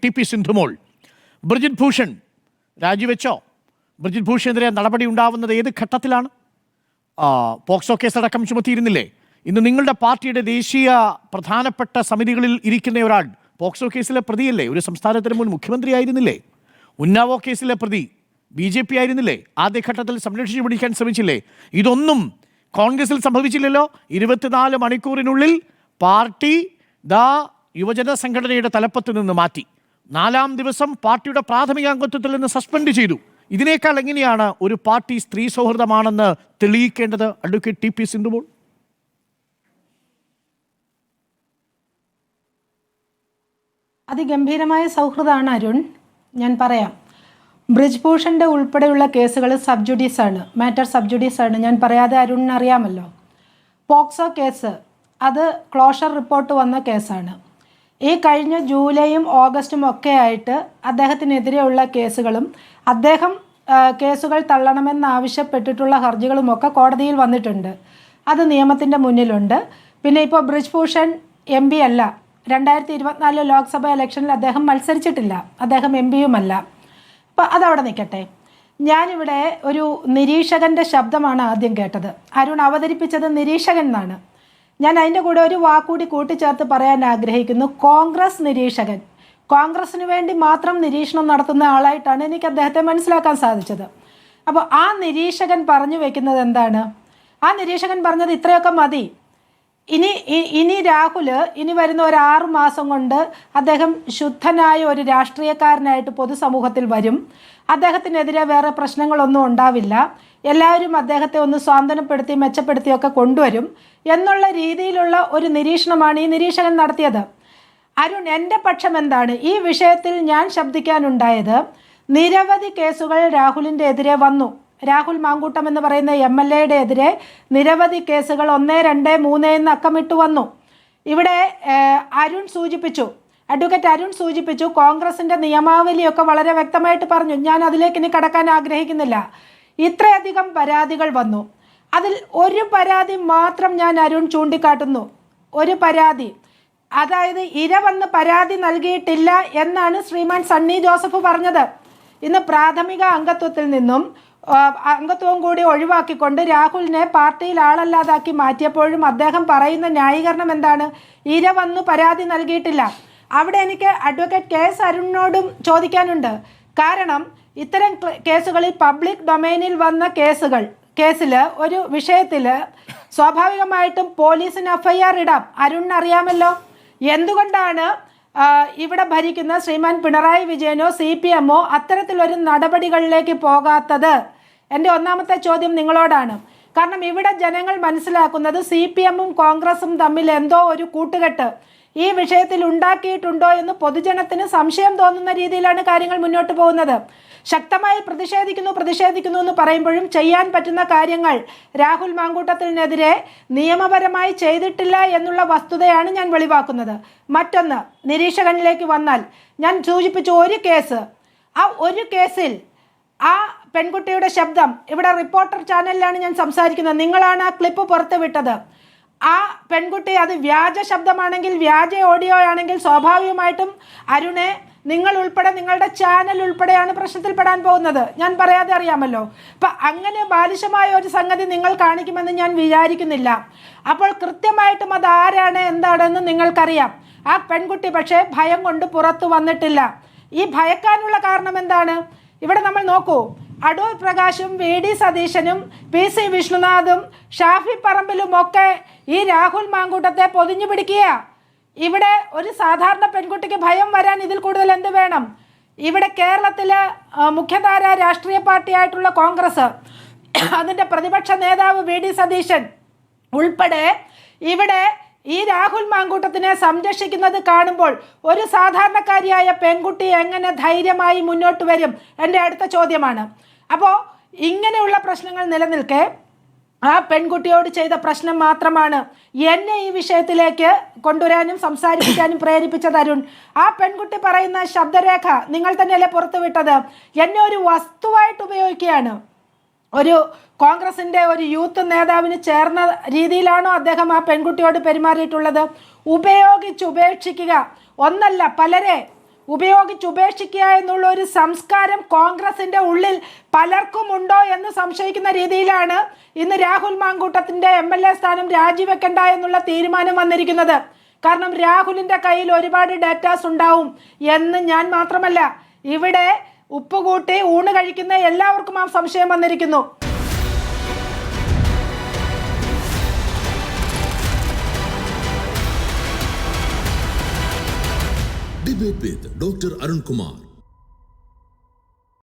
T P Sindhumol, Brij Bhushan രാജിവെച്ചോ? ബ്രിജിത് ഭൂഷണെതിരെ നടപടി ഉണ്ടാവുന്നത് ഏത് ഘട്ടത്തിലാണ്? പോക്സോ കേസടക്കം ചുമത്തിയിരുന്നില്ലേ? ഇന്ന് നിങ്ങളുടെ പാർട്ടിയുടെ ദേശീയ പ്രധാനപ്പെട്ട സമിതികളിൽ ഇരിക്കുന്ന ഒരാൾ പോക്സോ കേസിലെ പ്രതിയല്ലേ? ഒരു സംസ്ഥാനത്തിന് മുൻ മുഖ്യമന്ത്രി ആയിരുന്നില്ലേ? ഉന്നാവോ കേസിലെ പ്രതി BJP ആയിരുന്നില്ലേ? ആദ്യഘട്ടത്തിൽ സംരക്ഷിച്ചു പിടിക്കാൻ ശ്രമിച്ചില്ലേ? ഇതൊന്നും കോൺഗ്രസിൽ സംഭവിച്ചില്ലല്ലോ. 24 മണിക്കൂറിനുള്ളിൽ പാർട്ടി യുവജന സംഘടനയുടെ തലപ്പത്ത് നിന്ന് മാറ്റി. 4-ാം ദിവസം പാർട്ടിയുടെ പ്രാഥമിക അംഗത്വത്തിൽ നിന്ന് സസ്പെൻഡ് ചെയ്തു. ഇതിനേക്കാൾ എങ്ങനെയാണ് ഒരു പാർട്ടി സ്ത്രീ സൗഹൃദമാണെന്ന് തെളിയിക്കേണ്ടത്? Advocate T P Sindhumol. അതിഗംഭീരമായ സൗഹൃദമാണ് അരുൺ. ഞാൻ പറയാം, ബ്രിജ്ഭൂഷൻ്റെ ഉൾപ്പെടെയുള്ള കേസുകൾ സബ്ജുഡീസാണ്, മാറ്റർ സബ്ജുഡീസാണ്. ഞാൻ പറയാതെ അരുണിന് അറിയാമല്ലോ. പോക്സോ കേസ് അത് ക്ലോഷർ റിപ്പോർട്ട് വന്ന കേസാണ്. ഈ കഴിഞ്ഞ ജൂലൈയും ഓഗസ്റ്റും ഒക്കെ ആയിട്ട് അദ്ദേഹത്തിനെതിരെയുള്ള കേസുകളും അദ്ദേഹം കേസുകൾ തള്ളണമെന്നാവശ്യപ്പെട്ടിട്ടുള്ള ഹർജികളുമൊക്കെ കോടതിയിൽ വന്നിട്ടുണ്ട്. അത് നിയമത്തിൻ്റെ മുന്നിലുണ്ട്. പിന്നെ ഇപ്പോൾ ബ്രിജ്ഭൂഷൺ MP അല്ല, 2024 ലോക്സഭാ ഇലക്ഷനിൽ അദ്ദേഹം മത്സരിച്ചിട്ടില്ല, അദ്ദേഹം MP-യുമല്ല. അപ്പോൾ അതവിടെ നിൽക്കട്ടെ. ഞാനിവിടെ ഒരു നിരീക്ഷകൻ്റെ ശബ്ദമാണ് ആദ്യം കേട്ടത്. അരുൺ അവതരിപ്പിച്ചത് നിരീക്ഷകൻ എന്നാണ്. ഞാൻ അതിൻ്റെ കൂടെ ഒരു വാക്കുകൂടി കൂട്ടിച്ചേർത്ത് പറയാൻ ആഗ്രഹിക്കുന്നു. കോൺഗ്രസ് നിരീക്ഷകൻ, കോൺഗ്രസിന് വേണ്ടി മാത്രം നിരീക്ഷണം നടത്തുന്ന ആളായിട്ടാണ് എനിക്ക് അദ്ദേഹത്തെ മനസ്സിലാക്കാൻ സാധിച്ചത്. അപ്പോൾ ആ നിരീക്ഷകൻ പറഞ്ഞു വെക്കുന്നത് എന്താണ്? ആ നിരീക്ഷകൻ പറഞ്ഞത് ഇത്രയൊക്കെ മതി. ഇനി രാഹുൽ ഇനി വരുന്ന ഒരു 6 മാസം കൊണ്ട് അദ്ദേഹം ശുദ്ധനായ ഒരു രാഷ്ട്രീയക്കാരനായിട്ട് പൊതുസമൂഹത്തിൽ വരും. അദ്ദേഹത്തിനെതിരെ വേറെ പ്രശ്നങ്ങളൊന്നും ഉണ്ടാവില്ല. എല്ലാവരും അദ്ദേഹത്തെ ഒന്ന് സ്വാന്തനപ്പെടുത്തി മെച്ചപ്പെടുത്തിയൊക്കെ കൊണ്ടുവരും എന്നുള്ള രീതിയിലുള്ള ഒരു നിരീക്ഷണമാണ് ഈ നിരീക്ഷകൻ നടത്തിയത്. അരുൺ, എൻ്റെ പക്ഷം എന്താണ്? ഈ വിഷയത്തിൽ ഞാൻ ശബ്ദിക്കാനുണ്ടായത്, നിരവധി കേസുകൾ രാഹുലിൻ്റെ എതിരെ വന്നു. രാഹുൽ മാങ്കൂട്ടം എന്ന് പറയുന്ന MLA-യുടെ എതിരെ നിരവധി കേസുകൾ 1, 2, 3 എന്ന് അക്കമിട്ട് വന്നു. ഇവിടെ അഡ്വക്കേറ്റ് അരുൺ സൂചിപ്പിച്ചു, കോൺഗ്രസിൻ്റെ നിയമാവലിയൊക്കെ വളരെ വ്യക്തമായിട്ട് പറഞ്ഞു. ഞാൻ അതിലേക്ക് ഇനി കടക്കാൻ ആഗ്രഹിക്കുന്നില്ല. ഇത്രയധികം പരാതികൾ വന്നു. അതിൽ ഒരു പരാതി മാത്രം ഞാൻ അരുൺ ചൂണ്ടിക്കാട്ടുന്നു. ഒരു പരാതി, അതായത് ഇര വന്ന് പരാതി നൽകിയിട്ടില്ല എന്നാണ് ശ്രീമാൻ സണ്ണി ജോസഫ് പറഞ്ഞത്. ഇന്ന് പ്രാഥമിക അംഗത്വത്തിൽ നിന്നും അംഗത്വവും കൂടി ഒഴിവാക്കിക്കൊണ്ട് രാഹുലിനെ പാർട്ടിയിൽ ആളല്ലാതാക്കി മാറ്റിയപ്പോഴും അദ്ദേഹം പറയുന്ന ന്യായീകരണം എന്താണ്? ഇര വന്നു പരാതി നൽകിയിട്ടില്ല. അവിടെ എനിക്ക് അഡ്വക്കേറ്റ് KS അരുണിനോടും ചോദിക്കാനുണ്ട്. കാരണം ഇത്തരം കേസുകളിൽ പബ്ലിക് ഡൊമൈനിൽ വന്ന കേസിൽ ഒരു വിഷയത്തിൽ സ്വാഭാവികമായിട്ടും പോലീസിന് FIR ഇടാം. അരുണിന് അറിയാമല്ലോ. എന്തുകൊണ്ടാണ് ഇവിടെ ഭരിക്കുന്ന ശ്രീമാൻ പിണറായി വിജയനോ CPM-ഓ അത്തരത്തിലൊരു നടപടികളിലേക്ക് പോകാത്തത്? എൻ്റെ ഒന്നാമത്തെ ചോദ്യം നിങ്ങളോടാണ്. കാരണം ഇവിടെ ജനങ്ങൾ മനസ്സിലാക്കുന്നത് CPM-ഉം കോൺഗ്രസും തമ്മിൽ എന്തോ ഒരു കൂട്ടുകെട്ട് ഈ വിഷയത്തിൽ ഉണ്ടാക്കിയിട്ടുണ്ടോ എന്ന് പൊതുജനത്തിന് സംശയം തോന്നുന്ന രീതിയിലാണ് കാര്യങ്ങൾ മുന്നോട്ട് പോകുന്നത്. ശക്തമായി പ്രതിഷേധിക്കുന്നു എന്ന് പറയുമ്പോഴും ചെയ്യാൻ പറ്റുന്ന കാര്യങ്ങൾ രാഹുൽ മാങ്കൂട്ടത്തിനെതിരെ നിയമപരമായി ചെയ്തിട്ടില്ല എന്നുള്ള വസ്തുതയാണ് ഞാൻ വെളിവാക്കുന്നത്. മറ്റൊന്ന്, നിരീക്ഷകനിലേക്ക് വന്നാൽ ഞാൻ സൂചിപ്പിച്ച ഒരു കേസ്, ആ ഒരു കേസിൽ ആ പെൺകുട്ടിയുടെ ശബ്ദം, ഇവിടെ റിപ്പോർട്ടർ ചാനലിലാണ് ഞാൻ സംസാരിക്കുന്നത്, നിങ്ങളാണ് ആ ക്ലിപ്പ് പുറത്തുവിട്ടത്. ആ പെൺകുട്ടി അത് വ്യാജ ശബ്ദമാണെങ്കിൽ, വ്യാജ ഓഡിയോ ആണെങ്കിൽ സ്വാഭാവികമായിട്ടും അരുണെ, നിങ്ങൾ ഉൾപ്പെടെ നിങ്ങളുടെ ചാനൽ ഉൾപ്പെടെയാണ് പ്രശ്നത്തിൽപ്പെടാൻ പോകുന്നത്. ഞാൻ പറയാതെ അറിയാമല്ലോ. അപ്പം അങ്ങനെ ബാലിശമായ ഒരു സംഗതി നിങ്ങൾ കാണിക്കുമെന്ന് ഞാൻ വിചാരിക്കുന്നില്ല. അപ്പോൾ കൃത്യമായിട്ടും അത് ആരാണ് എന്താണെന്ന് നിങ്ങൾക്കറിയാം. ആ പെൺകുട്ടി പക്ഷേ ഭയം കൊണ്ട് പുറത്തു വന്നിട്ടില്ല. ഈ ഭയക്കാനുള്ള കാരണം എന്താണ്? ഇവിടെ നമ്മൾ നോക്കൂ, അടൂർ പ്രകാശും VD സതീശനും PC വിഷ്ണുനാഥും ഷാഫി പറമ്പിലും ഒക്കെ ഈ രാഹുൽ മാങ്കൂട്ടത്തെ പൊതിഞ്ഞു പിടിക്കുക. ഇവിടെ ഒരു സാധാരണ പെൺകുട്ടിക്ക് ഭയം വരാൻ ഇതിൽ കൂടുതൽ എന്ത് വേണം? ഇവിടെ കേരളത്തിലെ മുഖ്യധാര രാഷ്ട്രീയ പാർട്ടിയായിട്ടുള്ള കോൺഗ്രസ്, അതിൻ്റെ പ്രതിപക്ഷ നേതാവ് VD സതീശൻ ഉൾപ്പെടെ ഇവിടെ ഈ രാഹുൽ മാങ്കൂട്ടത്തിനെ സംരക്ഷിക്കുന്നത് കാണുമ്പോൾ ഒരു സാധാരണക്കാരിയായ പെൺകുട്ടി എങ്ങനെ ധൈര്യമായി മുന്നോട്ട് വരും? എൻ്റെ അടുത്ത ചോദ്യമാണ്. അപ്പോൾ ഇങ്ങനെയുള്ള പ്രശ്നങ്ങൾ നിലനിൽക്കെ ആ പെൺകുട്ടിയോട് ചെയ്ത പ്രശ്നം മാത്രമാണ് എന്നെ ഈ വിഷയത്തിലേക്ക് കൊണ്ടുവരാനും സംസാരിപ്പിക്കാനും പ്രേരിപ്പിച്ചത് അരുൺ. ആ പെൺകുട്ടി പറയുന്ന ശബ്ദരേഖ നിങ്ങൾ തന്നെയല്ലേ പുറത്തുവിട്ടത്? എന്നെ ഒരു വസ്തുവായിട്ട് ഉപയോഗിക്കുകയാണ്. ഒരു കോൺഗ്രസിൻ്റെ ഒരു യൂത്ത് നേതാവിന് ചേർന്ന രീതിയിലാണോ അദ്ദേഹം ആ പെൺകുട്ടിയോട് പെരുമാറിയിട്ടുള്ളത്? ഉപേക്ഷിക്കുക, ഒന്നല്ല പലരെ ഉപേക്ഷിക്കുക എന്നുള്ള ഒരു സംസ്കാരം കോൺഗ്രസിന്റെ ഉള്ളിൽ പലർക്കും ഉണ്ടോ എന്ന് സംശയിക്കുന്ന രീതിയിലാണ് ഇന്ന് രാഹുൽ മാങ്കൂട്ടത്തിന്റെ MLA സ്ഥാനം രാജിവെക്കണ്ട എന്നുള്ള തീരുമാനം വന്നിരിക്കുന്നത്. കാരണം രാഹുലിന്റെ കയ്യിൽ ഒരുപാട് ഡാറ്റാസ് ഉണ്ടാവും എന്ന് ഞാൻ മാത്രമല്ല, ഇവിടെ ഉപ്പുകൂട്ടി ഊണ് കഴിക്കുന്ന എല്ലാവർക്കും ആ സംശയം വന്നിരിക്കുന്നു. Debate with Dr. Arun Kumar.